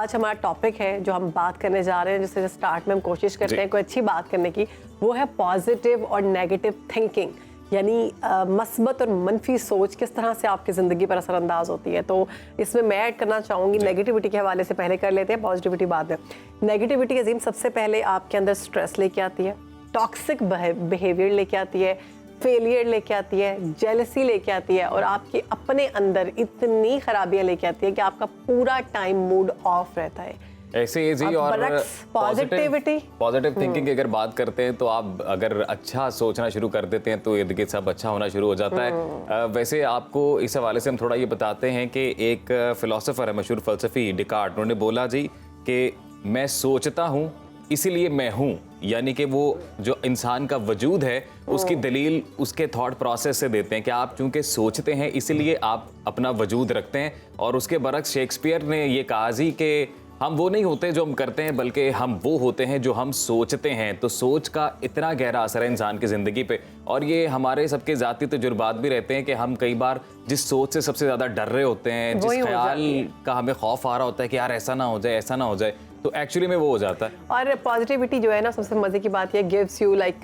आज हमारा टॉपिक है जो हम बात करने जा रहे हैं, जिससे स्टार्ट में हम कोशिश करते हैं कोई अच्छी बात करने की, वो है पॉजिटिव और नेगेटिव थिंकिंग। यानी मस्बत और मनफी सोच किस तरह से आपकी ज़िंदगी पर असरअंदाज होती है। तो इसमें मैं ऐड करना चाहूँगी नेगेटिविटी के हवाले से, पहले कर लेते हैं पॉजिटिविटी बाद में। नेगेटिविटी अजीम सबसे पहले आपके अंदर स्ट्रेस लेके आती है, टॉक्सिक बिहेवियर लेके आती है, फेलियर लेके आती है, जेलसी लेके आती है, और आपके अपने अंदर इतनी खराबियां लेके आती है कि आपका पूरा टाइम मूड ऑफ रहता है। ऐसे इजी और पॉजिटिव थिंकिंग की अगर बात करते हैं तो आप अगर अच्छा सोचना शुरू कर देते हैं तो इर्द गिर्द सब अच्छा होना शुरू हो जाता है। वैसे आपको इस हवाले से हम थोड़ा ये बताते हैं कि एक फिलोसोफर है मशहूर फ़लसफ़ी डिकार्ट, उन्होंने बोला जी कि मैं सोचता हूँ इसीलिए मैं हूँ, यानी कि वो जो इंसान का वजूद है उसकी दलील उसके थॉट प्रोसेस से देते हैं कि आप चूंकि सोचते हैं इसीलिए आप अपना वजूद रखते हैं। और उसके बरक्स शेक्सपियर ने ये कहा जी कि हम वो नहीं होते जो हम करते हैं, बल्कि हम वो होते हैं जो हम सोचते हैं। तो सोच का इतना गहरा असर है इंसान की ज़िंदगी पे, और ये हमारे सबके ज़ाती तजुर्बात भी रहते हैं कि हम कई बार जिस सोच से सबसे ज़्यादा डर रहे होते हैं, जिस ख्याल का हमें खौफ आ रहा होता है कि यार ऐसा ना हो जाए, ऐसा ना हो जाए, तो एक्चुअली में वो हो जाता है। और पॉजिटिविटी जो है ना, सबसे मजे की बात ये गिव्स यू लाइक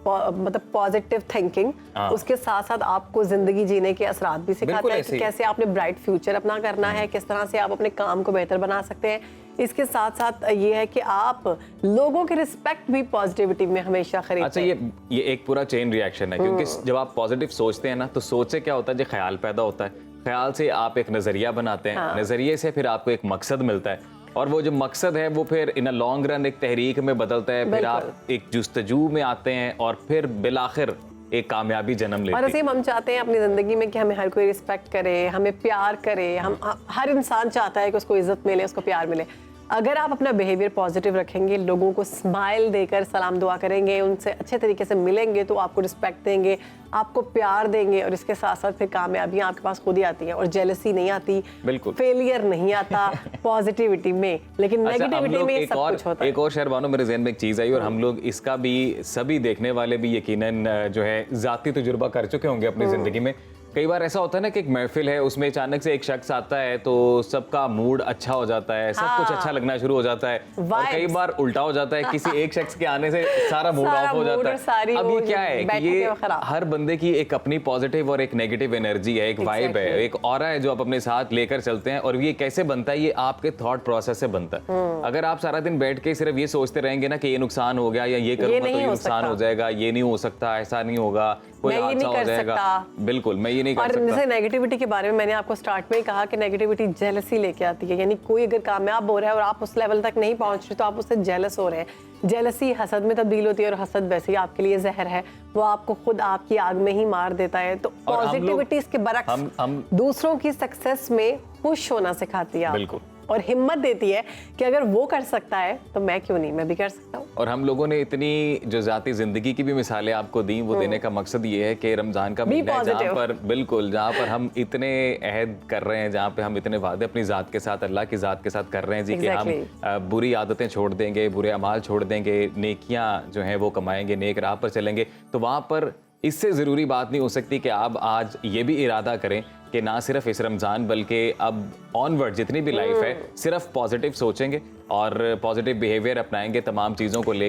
मतलब पॉजिटिव थिंकिंग, उसके साथ साथ आपको जिंदगी जीने के असरात भी सिखाता है कि कैसे आपने ब्राइट फ्यूचर अपना करना है, किस तरह से आप अपने काम को बेहतर बना सकते हैं। इसके साथ साथ ये है कि आप लोगों की रिस्पेक्ट भी पॉजिटिविटी में हमेशा खरीदते हैं। अच्छा, ये एक पूरा चेन रिएक्शन है, क्योंकि जब आप पॉजिटिव सोचते हैं ना तो सोच से क्या होता है, जो ख्याल पैदा होता है, ख्याल से आप एक नजरिया बनाते हैं, नजरिए से फिर आपको एक मकसद मिलता है, और वो जो मकसद है वो फिर इन अ लॉन्ग रन एक तहरीक में बदलता है, फिर आप एक जुस्तजू में आते हैं और फिर बिलाखिर एक कामयाबी जन्म लेती है। और असीम हम चाहते हैं अपनी ज़िंदगी में कि हमें हर कोई रिस्पेक्ट करे, हमें प्यार करे। हम हर इंसान चाहता है कि उसको इज्जत मिले, उसको प्यार मिले। अगर आप अपना बिहेवियर पॉजिटिव रखेंगे, लोगों को स्माइल देकर सलाम दुआ करेंगे, उनसे अच्छे तरीके से मिलेंगे, तो आपको रिस्पेक्ट देंगे, आपको प्यार देंगे, और इसके साथ साथ फिर कामयाबियां आपके पास खुद ही आती हैं, और जेलसी नहीं आती, बिल्कुल फेलियर नहीं आता पॉजिटिविटी में। लेकिन नेगेटिविटी में सब कुछ होता है। एक और शहरबानो मेरे ज़हन में एक चीज़ आई, और हम लोग इसका भी सभी देखने वाले भी यकीनन जो है ज़ाती तजुर्बा कर चुके होंगे अपनी ज़िंदगी में। कई बार ऐसा होता है ना कि एक महफिल है, उसमें अचानक से एक शख्स आता है तो सबका मूड अच्छा हो जाता है, सब कुछ अच्छा लगना शुरू हो जाता है। और कई बार उल्टा हो जाता है, किसी एक शख्स के आने से सारा मूड ऑफ हो जाता है। अब ये क्या है कि ये हर बंदे की एक अपनी पॉजिटिव और एक नेगेटिव एनर्जी है, एक वाइब है, एक ऑरा है जो आप अपने साथ लेकर चलते हैं। और ये कैसे बनता है, ये आपके थॉट प्रोसेस से बनता है। अगर आप सारा दिन बैठ के सिर्फ ये सोचते रहेंगे ना कि ये नुकसान हो गया, या ये करूंगा तो ये नुकसान हो जाएगा, ये नहीं हो सकता, ऐसा नहीं होगा, कोई हादसा हो जाएगा, बिल्कुल मैं ये नहीं कर सकता। और जैसे नेगेटिविटी के बारे में मैंने आपको स्टार्ट में ही कहा कि नेगेटिविटी जेलसी लेके आती है। यानी कोई अगर कामयाब हो रहा है और आप उस लेवल तक नहीं पहुंच रहे, तो आप उससे जेलस हो रहे हैं। जेलसी हसद में तब्दील होती है, और हसद वैसे ही आपके लिए जहर है, वो आपको खुद आपकी आग में ही मार देता है। तो पॉजिटिविटी इसके बरक्स हम दूसरों की सक्सेस में खुश होना सिखाती है बिल्कुल, और हिम्मत देती है कि अगर वो कर सकता है तो मैं क्यों नहीं, मैं भी कर सकता हूँ। और हम लोगों ने इतनी जो ज़ाती ज़िंदगी की भी मिसालें आपको दी, वो देने का मकसद ये है कि रमज़ान का महीना है जहाँ पर बिल्कुल, जहाँ पर हम इतने अहद कर रहे हैं, जहाँ पे हम इतने वादे अपनी ज़ात के साथ, अल्लाह की ज़ात के साथ कर रहे हैं जी, कि हम बुरी आदतें छोड़ देंगे, बुरे अमाल छोड़ देंगे, नेकियां जो हैं वो कमाएंगे, नेक राह पर चलेंगे। तो वहाँ पर इससे ज़रूरी बात नहीं हो सकती कि आप आज ये भी इरादा करें कि ना सिर्फ इस रमज़ान बल्कि अब ऑनवर्ड जितनी भी लाइफ है सिर्फ पॉजिटिव सोचेंगे और पॉजिटिव बिहेवियर अपनाएंगे तमाम चीज़ों को लेकर।